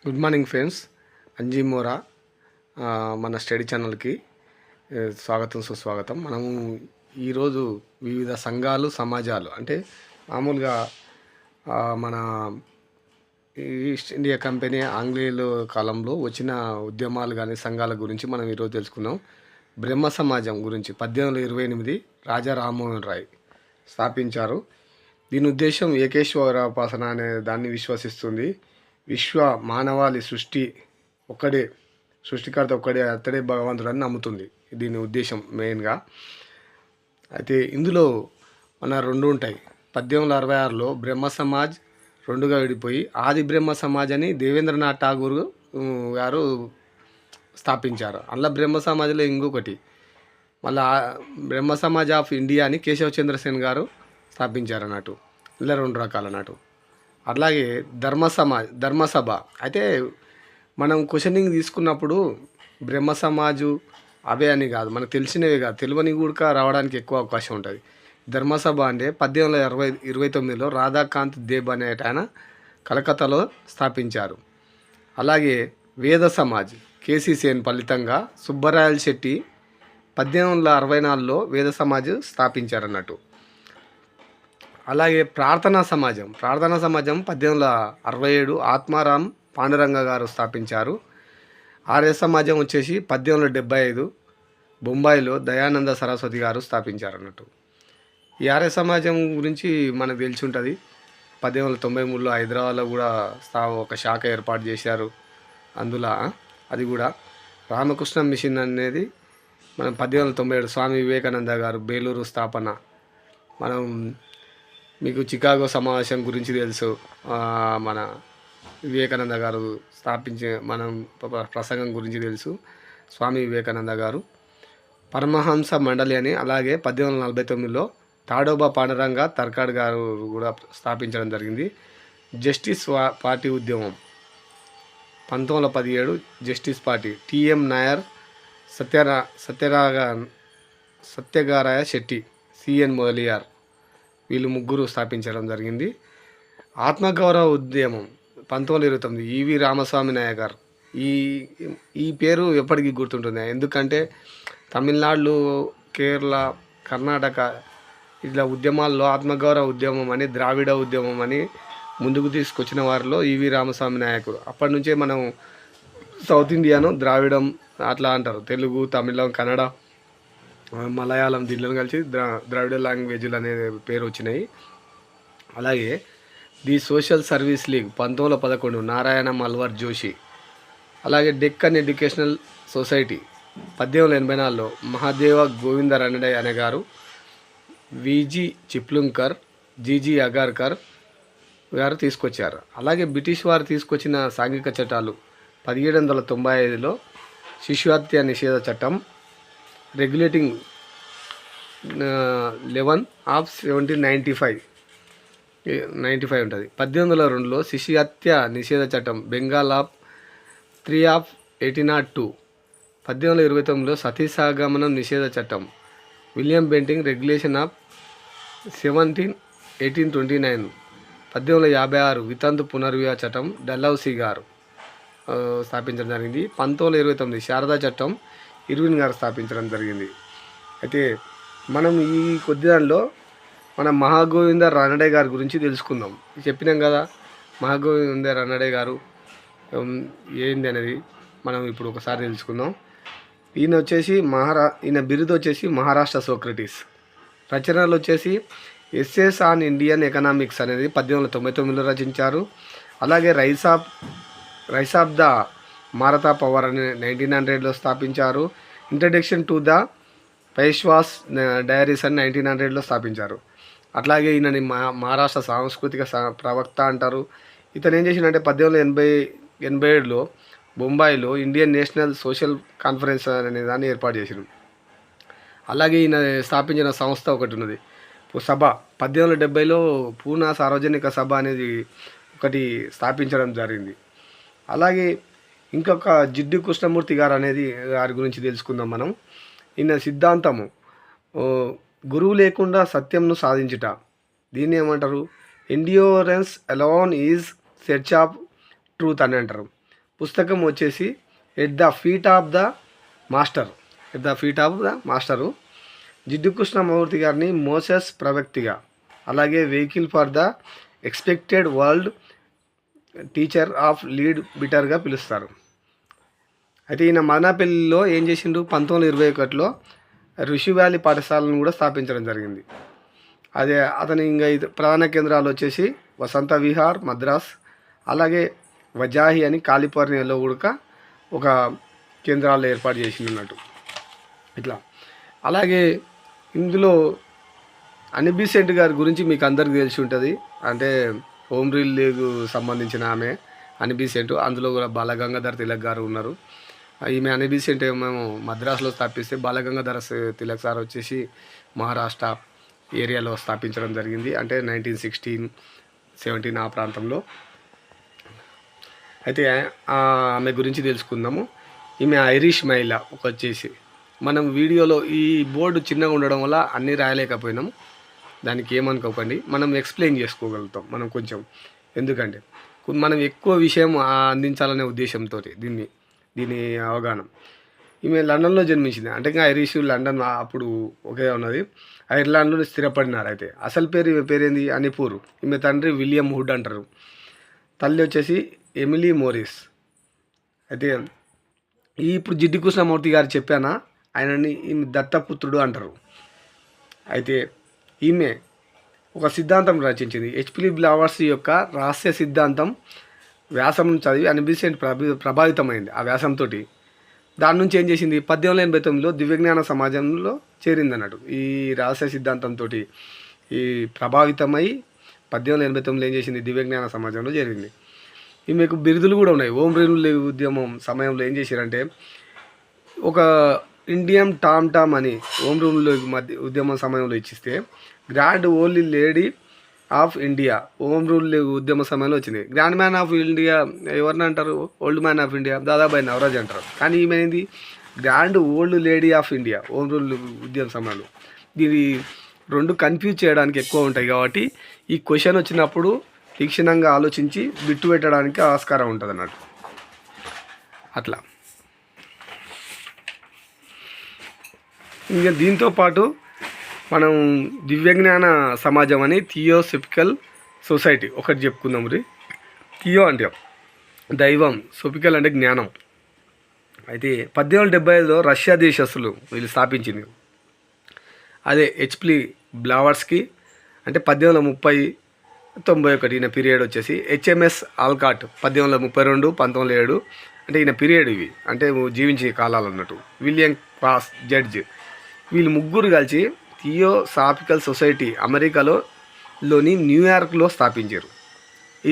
Good morning friends. Anji మోరా మన study ఛానల్కి స్వాగతం సుస్వాగతం. మనము ఈరోజు వివిధ సంఘాలు సమాజాలు అంటే మామూలుగా మన ఈస్ట్ ఇండియా కంపెనీ ఆంగ్లేయుల కాలంలో వచ్చిన ఉద్యమాలు కానీ సంఘాల గురించి మనం ఈరోజు తెలుసుకుందాం. బ్రహ్మ సమాజం గురించి 1828 రాజా రామ్మోహన్ రాయ్ స్థాపించారు. దీని ఉద్దేశం ఏకేశ్వరోపాసన అనే దాన్ని విశ్వసిస్తుంది. విశ్వ మానవాళి సృష్టి ఒక్కడే, సృష్టికర్త ఒక్కడే, అతడే భగవంతుడు అని నమ్ముతుంది. దీని ఉద్దేశం మెయిన్గా. అయితే ఇందులో మన రెండు ఉంటాయి. 1866లో బ్రహ్మ సమాజ్ రెండుగా విడిపోయి ఆది బ్రహ్మ సమాజ్ అని దేవేంద్రనాథ్ ఠాగూర్ గారు స్థాపించారు. అలా బ్రహ్మ సమాజ్లో ఇంకొకటి మళ్ళా బ్రహ్మ సమాజ్ ఆఫ్ ఇండియా అని కేశవ చంద్రసేన్ గారు స్థాపించారు అన్నట్టు. ఇలా రెండు రకాలు అన్నట్టు. అట్లాగే ధర్మసభ అయితే మనం క్వశ్చనింగ్ తీసుకున్నప్పుడు బ్రహ్మ సమాజు అవే అని కాదు, మనకు తెలిసినవి కాదు, తెలియని కూడా రావడానికి ఎక్కువ అవకాశం ఉంటుంది. ధర్మసభ అంటే 1829లో రాధాకాంత్ దేబ్ అనే ఆయన కలకత్తాలో స్థాపించారు. అలాగే వేద సమాజ్ కేసీ సేన్ ఫలితంగా సుబ్బరాయల శెట్టి 1864లో వేద సమాజ్ స్థాపించారన్నట్టు. అలాగే ప్రార్థనా సమాజం 1867 ఆత్మారాం పాండురంగ గారు స్థాపించారు. ఆర్య సమాజం వచ్చేసి 1875 బొంబాయిలో దయానంద సరస్వతి గారు స్థాపించారు అన్నట్టు. ఈ ఆర్య సమాజం గురించి మనకు తెలిసి ఉంటుంది. 1893లో హైదరాబాద్లో కూడా ఒక శాఖ ఏర్పాటు చేశారు. అందులో అది కూడా రామకృష్ణ మిషన్ అనేది మనం 1897 స్వామి వివేకానంద గారు బేలూరు స్థాపన. మనం మీకు చికాగో సమావేశం గురించి తెలుసు. మన వివేకానంద గారు స్థాపించే మనం ప్రసంగం గురించి తెలుసు. స్వామి వివేకానంద గారు పరమహంస మండలి అని, అలాగే 1849లో తాడోబా పాండురంగ తర్కాడ్ గారు కూడా స్థాపించడం జరిగింది. జస్టిస్ పార్టీ ఉద్యమం 1917 జస్టిస్ పార్టీ టిఎం నాయర్, సత్యగారాయ శెట్టి, సిఎన్ మొదలియార్ వీళ్ళు ముగ్గురు స్థాపించడం జరిగింది. ఆత్మగౌరవ ఉద్యమం 1929 ఈవి రామస్వామి నాయకర్. ఈ పేరు ఎప్పటికీ గుర్తుంటుంది. ఎందుకంటే తమిళనాడు, కేరళ, కర్ణాటక ఇట్లా ఉద్యమాల్లో ఆత్మగౌరవ ఉద్యమం అని, ద్రావిడ ఉద్యమం అని ముందుకు తీసుకొచ్చిన వారిలో ఈవి రామస్వామి నాయకుడు. అప్పటి నుంచే మనం సౌత్ ఇండియాను ద్రావిడం అట్లా అంటారు. తెలుగు, తమిళం, కన్నడ, మలయాళం దీనిలో కలిసి ద్రావిడ లాంగ్వేజ్లు అనే పేరు వచ్చినాయి. అలాగే the Social Service League 1911 Narayan Malhar Joshi. అలాగే డెక్కన్ ఎడ్యుకేషనల్ సొసైటీ 1884లో మహాదేవ గోవింద రణడే అనే గారు, విజి చిప్లుంకర్, జీజీ అగార్కర్ గారు తీసుకొచ్చారు. అలాగే బ్రిటిష్ వారు తీసుకొచ్చిన సాంఘిక చట్టాలు 1795లో శిశుహత్య నిషేధ చట్టం, రెగ్యులేటింగ్ 11/1795 ఉంటుంది. 1802లో శిశుహత్య నిషేధ చట్టం, బెంగాల్ 3/1802. 1829లో సతీసాగమనం నిషేధ చట్టం, విలియం బెంటింగ్ రెగ్యులేషన్ 17/1829. 1856 వితంతు పునర్వివాహ చట్టం డల్హౌసీ గారు స్థాపించడం జరిగింది. 1929 శారదా చట్టం ఇర్విన్ గారు స్థాపించడం జరిగింది. అయితే మనం ఈ కొద్ది దానిలో మన మహాగోవింద రానడే గారి గురించి తెలుసుకుందాం. చెప్పినాం కదా, మహాగోవింద రానడే గారు ఏంది అనేది మనం ఇప్పుడు ఒకసారి తెలుసుకుందాం. ఈయన బిరుదు వచ్చేసి మహారాష్ట్ర సోక్రటీస్. రచనలు వచ్చేసి ఎస్ఎస్ ఆన్ ఇండియన్ ఎకనామిక్స్ అనేది 1899లో రచించారు. అలాగే రైస్ ఆఫ్ ద మారతా పవర్ అని 1900లో స్థాపించారు. Introduction to the Peshwas diaries అని 1900లో స్థాపించారు. అట్లాగే ఈయనని మహారాష్ట్ర సాంస్కృతిక ప్రవక్త అంటారు. ఇతను ఏం చేసిందంటే 1887లో బొంబాయిలో ఇండియన్ నేషనల్ సోషల్ కాన్ఫరెన్స్ అనే దాన్ని ఏర్పాటు చేసింది. అలాగే ఈయన స్థాపించిన సంస్థ ఒకటి ఉన్నది, సభ. 1870లో పూనా సార్వజనిక సభ అనేది ఒకటి స్థాపించడం జరిగింది. అలాగే ఇంకొక జిడ్డు కృష్ణమూర్తి గారు అనేది గారి గురించి తెలుసుకుందాం మనం. ఈయన సిద్ధాంతము గురువు లేకుండా సత్యంను సాధించుట. దీన్ని ఏమంటారు? Endurance alone is search of truth అని అంటారు. పుస్తకం వచ్చేసి at the feet of the master Jiddu Krishnamurti గారిని మోసెస్ ప్రవక్తిగా, అలాగే vehicle for the expected world teacher of lead బిటర్గా పిలుస్తారు. అయితే ఈయన మదనపల్లిలో ఏం చేసిండు, 1921లో ఋషి వ్యాలీ పాఠశాలను కూడా స్థాపించడం జరిగింది. అదే అతని ఇంకా ప్రధాన కేంద్రాలు వచ్చేసి వసంత విహార్ మద్రాస్, అలాగే వజాహి అని కాలిఫోర్నియాలో కూడా ఒక కేంద్రాలు ఏర్పాటు చేసిందన్నట్టు. ఇట్లా అలాగే ఇందులో అనీ బెసెంట్ గారి గురించి మీకు అందరికీ తెలిసి ఉంటుంది. అంటే హోమ్ రూల్ లీగ్ సంబంధించిన ఆమె అనీ బెసెంట్. అందులో కూడా బాలగంగాధర్ తిలక్ గారు ఉన్నారు. ఈమె అనీ బెసెంట్ మేము మద్రాసులో స్థాపిస్తే బాలగంగాధర తిలక్ సార్ వచ్చేసి మహారాష్ట్ర ఏరియాలో స్థాపించడం జరిగింది. అంటే 1916, 17 ఆ ప్రాంతంలో. అయితే ఆమె గురించి తెలుసుకుందాము. ఈమె ఐరిష్ మహిళ వచ్చేసి. మనం వీడియోలో ఈ బోర్డు చిన్నగా ఉండడం వల్ల అన్నీ రాయలేకపోయినాము, దానికి ఏమనుకోకండి. మనం ఎక్స్ప్లెయిన్ చేసుకోగలుగుతాం మనం కొంచెం, ఎందుకంటే మనం ఎక్కువ విషయం అందించాలనే ఉద్దేశంతో దీని అవగాహన. ఈమె లండన్లో జన్మించింది. అంటే ఇంకా ఐరిష్ లండన్ అప్పుడు ఒకే ఉన్నది. ఐర్లాండ్లో స్థిరపడినారు. అయితే అసలు ఈమె పేరేంది, అనిపూర్. ఈమె తండ్రి విలియం హుడ్ అంటారు. తల్లి వచ్చేసి ఎమిలీ మోరిస్. అయితే ఇప్పుడు జిడ్డు కృష్ణమూర్తి గారు చెప్పానా, ఆయనని ఈమె దత్తపుత్రుడు అంటారు. అయితే ఈమె ఒక సిద్ధాంతం రచించింది. హెచ్పి బ్లావర్స్ యొక్క రహస్య సిద్ధాంతం వ్యాసం చదివి అనీ బెసెంట్ ప్రభావితమైంది. ఆ వ్యాసంతో దాని నుంచి ఏం చేసింది, 1889లో దివ్యజ్ఞాన సమాజంలో చేరింది అన్నట్టు. ఈ రహస్య సిద్ధాంతంతో ఈ ప్రభావితమై 1889లో ఏం చేసింది, దివ్యజ్ఞాన సమాజంలో చేరింది. ఈమెకు బిరుదులు కూడా ఉన్నాయి. హోమ్ రూల్ ఉద్యమం సమయంలో ఏం చేశారంటే, ఒక ఇండియన్ టామ్ అని హోమ్ రూల్ ఉద్యమం సమయంలో ఇచ్చిస్తే, grand old lady of India home rule ఉద్యమ సమయంలో వచ్చింది. గ్రాండ్ మ్యాన్ ఆఫ్ ఇండియా ఎవరిని అంటారు, old man of India Dadabhai Naoroji అంటారు. కానీ ఈమె ఏంది, grand old lady of India home rule ఉద్యమ సమయంలో. దీని రెండు కన్ఫ్యూజ్ చేయడానికి ఎక్కువ ఉంటాయి కాబట్టి ఈ క్వశ్చన్ వచ్చినప్పుడు తీక్షణంగా ఆలోచించి బిట్టు పెట్టడానికి ఆస్కారం ఉంటుంది అన్నట్టు. అట్లా ఇంకా దీంతోపాటు మనం దివ్యజ్ఞాన సమాజం అని థియోసఫికల్ సొసైటీ ఒకటి చెప్పుకుందాం. థియో అంటే దైవం, సొఫికల్ అంటే జ్ఞానం. అయితే 1875లో రష్యా దేశస్తులు వీళ్ళు స్థాపించింది. అదే హెచ్పి బ్లావర్స్కి అంటే 1830-91 ఈయన పీరియడ్ వచ్చేసి. హెచ్ఎంఎస్ ఆల్కాట్ 1832, 1907 అంటే ఈయన పీరియడ్ ఇవి, అంటే జీవించే కాలాలు అన్నట్టు. విలియం క్రాస్ జడ్జ్, వీళ్ళు ముగ్గురు కలిసి థియోసాఫికల్ సొసైటీ అమెరికాలోని న్యూయార్క్లో స్థాపించారు.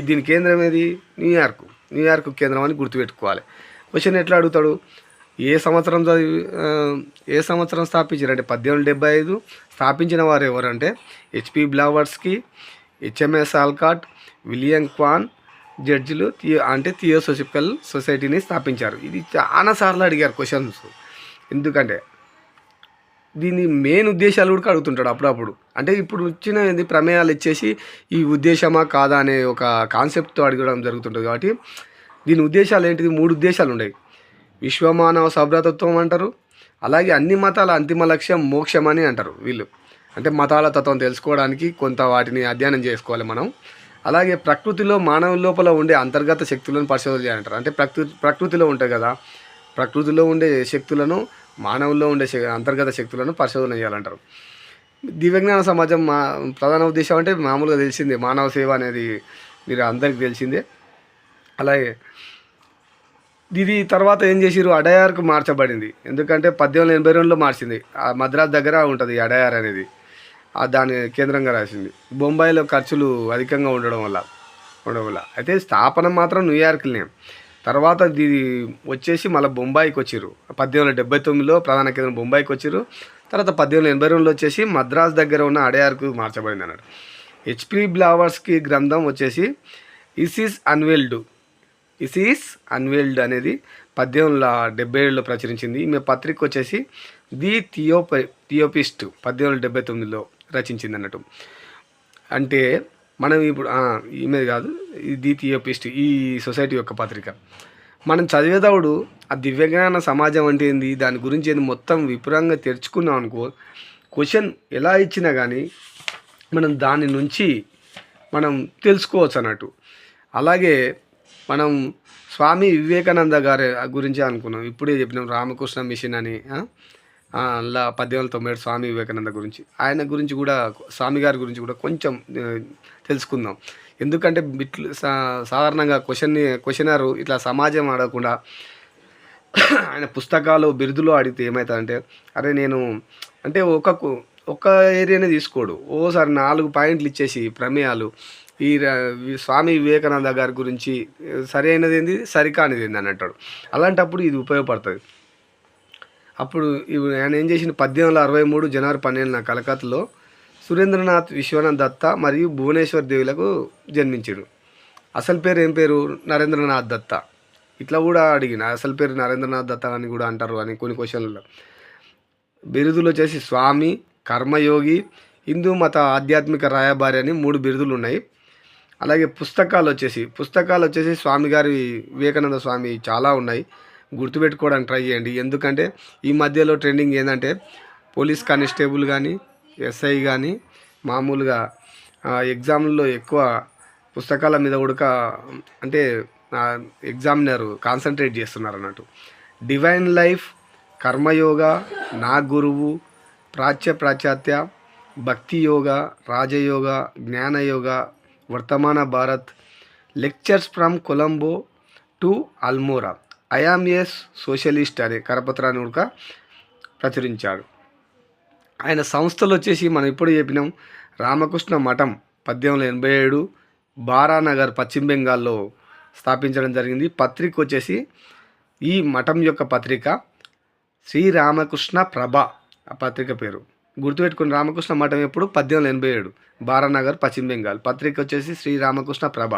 దీని కేంద్రం ఏది, న్యూయార్క్ కేంద్రం అని గుర్తుపెట్టుకోవాలి. క్వశ్చన్ ఎట్లా అడుగుతాడు, ఏ సంవత్సరం స్థాపించారు అంటే 1875. స్థాపించిన వారు ఎవరంటే హెచ్పి బ్లావర్స్కి, హెచ్ఎంఎస్ ఆల్కాట్, విలియం క్వాన్ జడ్జిలు అంటే థియోసాఫికల్ సొసైటీని స్థాపించారు. ఇది చాలాసార్లు అడిగారు క్వశ్చన్స్. ఎందుకంటే దీని మెయిన్ ఉద్దేశాలు కూడా అడుగుతుంటాడు అప్పుడప్పుడు. అంటే ఇప్పుడు వచ్చిన ప్రమేయాలు ఇచ్చేసి ఈ ఉద్దేశమా కాదా అనే ఒక కాన్సెప్ట్తో అడగడం జరుగుతుంటుంది. కాబట్టి దీని ఉద్దేశాలు ఏంటిది, 3 ఉద్దేశాలు ఉన్నాయి. విశ్వమానవ సభ్రతత్వం అంటారు, అలాగే అన్ని మతాల అంతిమ లక్ష్యం మోక్షం అని అంటారు వీళ్ళు. అంటే మతాల తత్వం తెలుసుకోవడానికి కొంత వాటిని అధ్యయనం చేసుకోవాలి మనం. అలాగే ప్రకృతిలో మానవ లోపల ఉండే అంతర్గత శక్తులను పరిశోధన చేయాలంటారు. అంటే ప్రకృతిలో ఉంటాయి కదా, ప్రకృతిలో ఉండే శక్తులను, మానవుల్లో ఉండే అంతర్గత శక్తులను పరిశోధన చేయాలంటారు. దివ్యజ్ఞాన సమాజం ప్రధాన ఉద్దేశం అంటే మామూలుగా తెలిసిందే, మానవ సేవ అనేది మీరు అందరికీ తెలిసిందే. అలాగే ఇది తర్వాత ఏం చేసిరు, అడయార్కు మార్చబడింది. ఎందుకంటే 1882లో మార్చింది. మద్రాస్ దగ్గర ఉంటుంది అడయార్ అనేది, దాని కేంద్రంగా రాసింది. బొంబాయిలో ఖర్చులు అధికంగా ఉండడం వల్ల అయితే స్థాపన మాత్రం న్యూయార్క్లోనే. తర్వాత ఇది వచ్చేసి మళ్ళీ బొంబాయికి వచ్చిర్రు. 1879లో ప్రధాన కేంద్రం బొంబాయికి వచ్చిర్రు. తర్వాత 1882లో వచ్చేసి మద్రాస్ దగ్గర ఉన్న అడయార్కు మార్చబడింది అన్నాడు. హెచ్పి బ్లావర్స్కి గ్రంథం వచ్చేసి ఇస్ ఈస్ అన్వెయిల్డ్ అనేది 1877లో ప్రచురించింది. ఈమె పత్రిక వచ్చేసి ది థియోపిస్ట్ 1879లో రచించింది అన్నట్టు. అంటే మనం ఇప్పుడు ఈమె కాదు, ది థియోపిస్ట్ ఈ సొసైటీ యొక్క పత్రిక. మనం చదివేటప్పుడు ఆ దివ్యజ్ఞాన సమాజం అంటే ఏంది, దాని గురించి ఏంది మొత్తం విపురంగా తెరుచుకున్నాం అనుకో, క్వశ్చన్ ఎలా ఇచ్చినా కానీ మనం దాని నుంచి మనం తెలుసుకోవచ్చు అన్నట్టు. అలాగే మనం స్వామి వివేకానంద గారి గురించి అనుకున్నాం, ఇప్పుడే చెప్పినాం రామకృష్ణ మిషన్ అని. అలా 1897 స్వామి వివేకానంద గురించి, ఆయన గురించి కూడా, స్వామి గారి గురించి కూడా కొంచెం తెలుసుకుందాం. ఎందుకంటే బిట్లు సాధారణంగా క్వశ్చనర్ ఇట్లా సమాజం అడగకుండా ఆయన పుస్తకాలు బిరుదులో అడిగితే ఏమవుతుందంటే, అరే నేను అంటే ఒక ఏరియానే తీసుకోడు, ఓసారి 4 పాయింట్లు ఇచ్చేసి ప్రమేయాలు ఈ స్వామి వివేకానంద గారి గురించి సరైనది ఏంది సరికానిది ఏంది అని అంటాడు. అలాంటప్పుడు ఇది ఉపయోగపడుతుంది. అప్పుడు ఆయన ఏం చేసిన 1863 జనవరి 12న కలకత్తాలో సురేంద్రనాథ్ విశ్వనాథ్ దత్త మరియు భువనేశ్వర్ దేవులకు జన్మించాడు. అసలు పేరు ఏం పేరు? నరేంద్రనాథ్ దత్త. ఇట్లా కూడా అడిగిన, అసలు పేరు నరేంద్రనాథ్ దత్త అని కూడా అంటారు అని కొన్ని క్వశ్చన్లలో. బిరుదులు వచ్చేసి స్వామి, కర్మయోగి, హిందూ మత ఆధ్యాత్మిక రాయబారి అని 3 బిరుదులు ఉన్నాయి. అలాగే పుస్తకాలు వచ్చేసి స్వామి గారి వివేకానంద స్వామి చాలా ఉన్నాయి, గుర్తుపెట్టుకోవడానికి ట్రై చేయండి. ఎందుకంటే ఈ మధ్యలో ట్రెండింగ్ ఏంటంటే పోలీస్ కానిస్టేబుల్ కానీ, ఎస్ఐ కానీ, మామూలుగా ఎగ్జామ్లో ఎక్కువ పుస్తకాల మీద కూడా అంటే ఎగ్జామినర్ కాన్సన్ట్రేట్ చేస్తున్నారు అన్నట్టు. డివైన్ లైఫ్, కర్మయోగ, నా గురువు, పాశ్చాత్య, భక్తి యోగ, రాజయోగ, జ్ఞానయోగ, వర్తమాన Bharat, lectures from Colombo to Almora, I am a socialist అనే కరపత్రాన్ని కూడా ప్రచురించాడు. ఆయన సంస్థలు వచ్చేసి మనం ఇప్పుడు చెప్పినాం, రామకృష్ణ మఠం 1887 బారానగర్ పశ్చిమ బెంగాల్లో స్థాపించడం జరిగింది. పత్రిక వచ్చేసి ఈ మఠం యొక్క పత్రిక శ్రీరామకృష్ణ ప్రభ, ఆ పత్రిక పేరు గుర్తుపెట్టుకుని. రామకృష్ణ మఠం ఎప్పుడు 1887 బారానగర్ పశ్చిమ బెంగాల్, పత్రిక వచ్చేసి శ్రీరామకృష్ణ ప్రభ.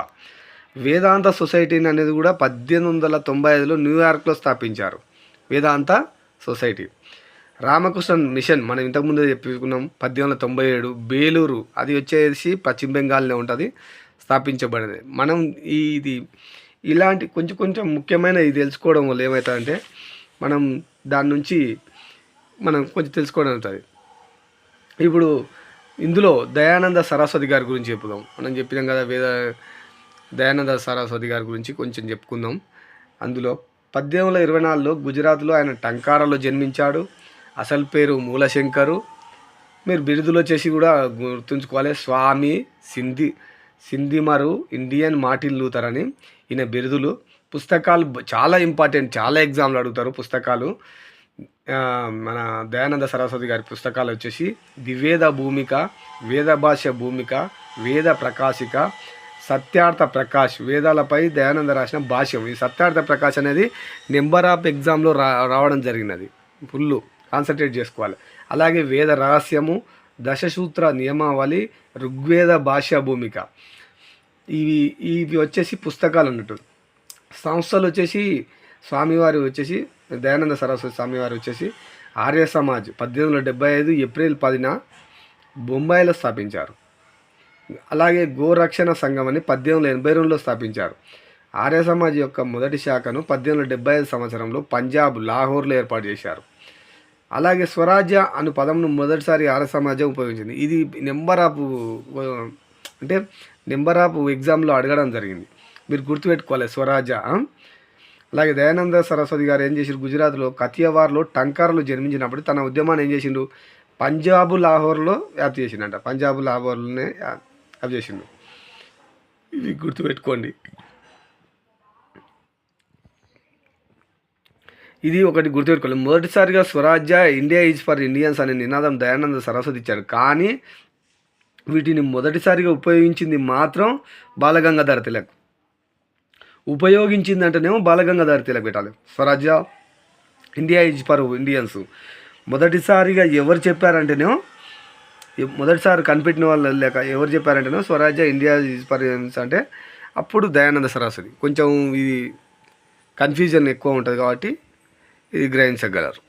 వేదాంత సొసైటీని అనేది కూడా 1895లో న్యూయార్క్లో స్థాపించారు, వేదాంత సొసైటీ. రామకృష్ణ మిషన్ మనం ఇంతకుముందు చెప్పుకున్నాం 1897 బేలూరు, అది వచ్చేసి పశ్చిమ బెంగాల్నే ఉంటుంది, స్థాపించబడింది. మనం ఇది ఇలాంటి కొంచెం ముఖ్యమైన ఇది తెలుసుకోవడం వల్ల ఏమవుతుందంటే మనం దాని నుంచి మనం కొంచెం తెలుసుకోవడం అవుతుంది. ఇప్పుడు ఇందులో దయానంద సరస్వతి గారి గురించి చెప్పుదాం. మనం చెప్పినాం కదా, దయానంద సరస్వతి గారి గురించి కొంచెం చెప్పుకుందాం. అందులో 1824లో గుజరాత్లో ఆయన టంకారాలో జన్మించాడు. అసలు పేరు మూలశంకరు. మీరు బిరుదులు వచ్చేసి కూడా గుర్తుంచుకోవాలి, స్వామి సింధిమరు ఇండియన్ మార్టిన్ లూథర్ అని ఈయన బిరుదులు. పుస్తకాలు చాలా ఇంపార్టెంట్, చాలా ఎగ్జామ్లు అడుగుతారు పుస్తకాలు. మన దయానంద సరస్వతి గారి పుస్తకాలు వచ్చేసి దివేద భూమిక, వేద భాష భూమిక, వేద ప్రకాశిక, సత్యార్థ ప్రకాష్, వేదాలపై దయానంద రాసిన భాష్యం. ఈ సత్యార్థ ప్రకాష్ అనేది నెంబర్ ఆఫ్ ఎగ్జామ్లో రావడం జరిగినది, ఫుల్ కాన్సన్ట్రేట్ చేసుకోవాలి. అలాగే వేద రహస్యము, దశసూత్ర నియమావళి, ఋగ్వేద భాషా భూమిక, ఇవి వచ్చేసి పుస్తకాలు అన్నట్టు. సంస్థలు వచ్చేసి స్వామివారి వచ్చేసి దయానంద సరస్వతి స్వామివారు వచ్చేసి ఆర్య సమాజ్ 1875 ఏప్రిల్ 10న బొంబాయిలో స్థాపించారు. అలాగే గోరక్షణ సంఘం అని 1882లో స్థాపించారు. ఆర్య సమాజ్ యొక్క మొదటి శాఖను 1875 సంవత్సరంలో పంజాబ్ లాహోర్లో ఏర్పాటు చేశారు. అలాగే స్వరాజ్య అను పదంను మొదటిసారి ఆర్య సమాజం ఉపయోగించింది. ఇది నెంబర్ ఆఫ్ ఎగ్జామ్లో అడగడం జరిగింది, మీరు గుర్తుపెట్టుకోవాలి స్వరాజ్య. అలాగే దయానంద సరస్వతి గారు ఏం చేసిండు, గుజరాత్లో కతియవార్లో టంకారాలో జన్మించినప్పుడు తన ఉద్యమాన్ని ఏం చేసిండు, పంజాబ్ లాహోర్లో వ్యాప్తి చేసిండంట. పంజాబ్ లాహోర్లోనే వ్యాప్తి చేసిండు, ఇవి గుర్తుపెట్టుకోండి. ఇది ఒకటి గుర్తుపెట్టుకోవాలి. మొదటిసారిగా స్వరాజ్య ఇండియా ఈజ్ ఫర్ ఇండియన్స్ అనే నినాదం దయానంద సరస్వతి ఇచ్చారు. కానీ వీటిని మొదటిసారిగా ఉపయోగించింది మాత్రం బాలగంగాధర తిలక్. ఉపయోగించిందంటేనేమో బాలగంగాధర తిలక్ పెట్టాలి. స్వరాజ్య ఇండియా ఈజ్ ఫర్ ఇండియన్స్ మొదటిసారిగా ఎవరు చెప్పారంటేనేమో, మొదటిసారి కనిపెట్టిన వాళ్ళు లేక ఎవరు చెప్పారంటేనో స్వరాజ్య ఇండియా ఈజ్ ఫర్ ఇండియన్స్ అంటే అప్పుడు దయానంద సరస్వతి. కొంచెం ఇది కన్ఫ్యూజన్ ఎక్కువ ఉంటుంది కాబట్టి ఇది గ్రహించగలరు.